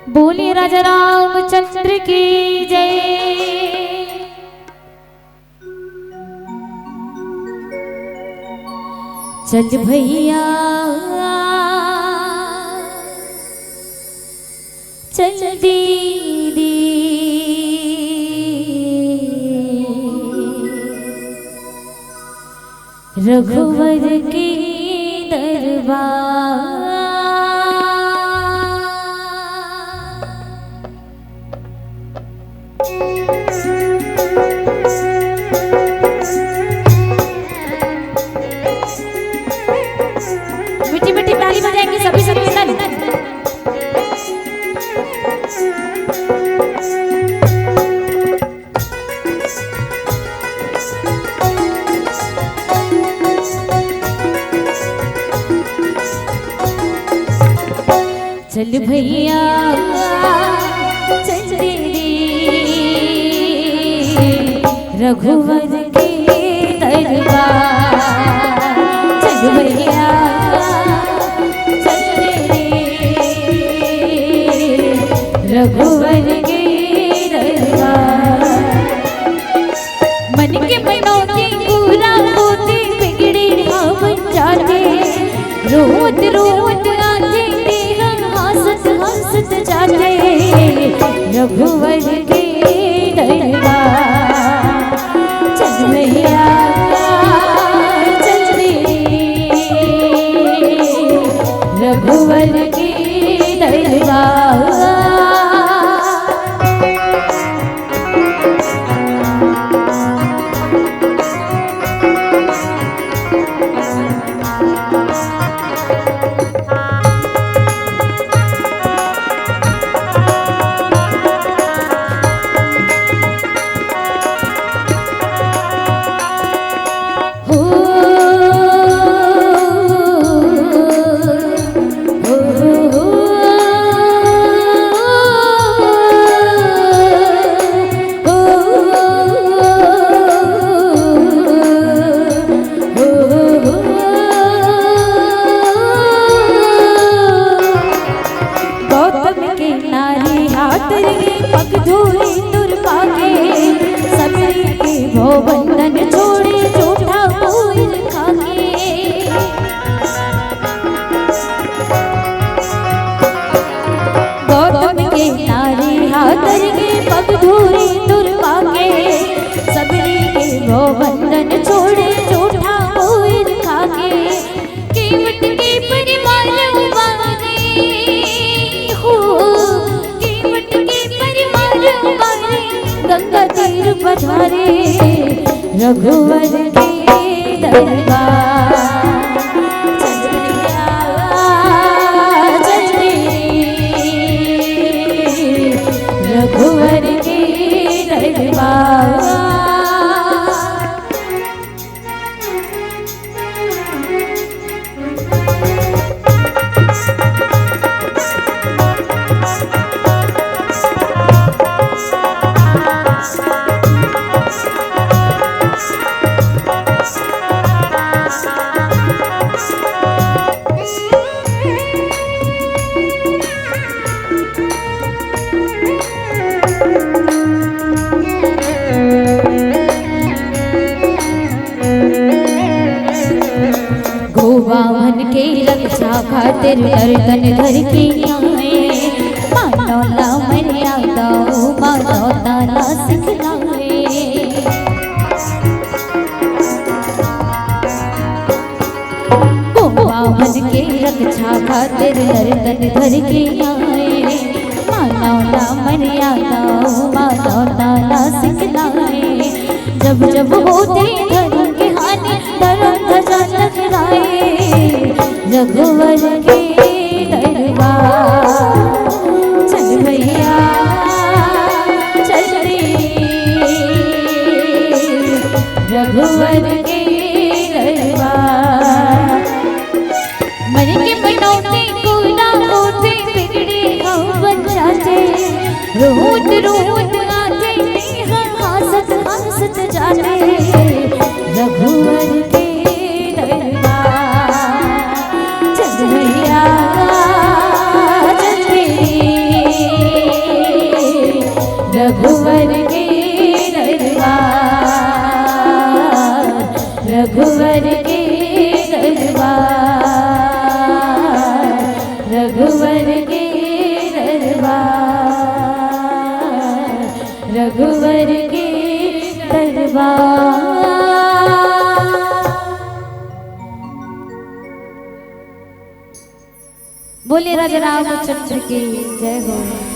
बोलिए राजा रामचंद्र की जय। चल भैया चल दीदी रघुवर के दरबार। मीठी मीठी ताली बजाएंगे सभी संकीर्तन। चल भैया चल दीदी रघुवर के दरबार। चल भैया चल दीदी रघुवर के दरबार। मन के मनौती पूरा होते बिगड़े हम जाते रोत रोत आते हंसत जाते रघुवर के दरबार। चल भैया चल रघुवर के दरबार। बंधन छोड़े झूठा फूल खाके गौतम के नारी हाथर के पग धूरे दुर्वा के सबरी के वो बंधन छोड़े झूठा फूल खाके कीमत के परिवार उबारे हो कीमत के परिवार उबारे गंगा तीर पधारे रघुवर के दरबार। चल भैया चल रघुवर के दरबार। गोवावन के रक्षा खातिर गर्दन धर के आए मानो ला मर्यादा मानो ताला सिखलाए। गोवावन के रक्षा खातिर गर्दन धर के आए मानो ला मर्यादा मानो ताला सिखलाए। जब जब होते धर्म के हानि धर्म ध्वजा लहराए रघुवर के दरबार। चल भैया चल रघुवर के दरबार। मन के मनौती पूरा होते बिगड़े हम बन जाते रोत रोत आते हंसत हंसत जाते रघुवर के दरबार। चल भैया चल रघुवर के दरबार, रघुवर के दरबार, रघुवर के दरबार। बोलिए राजा रामचंद्र की जय हो।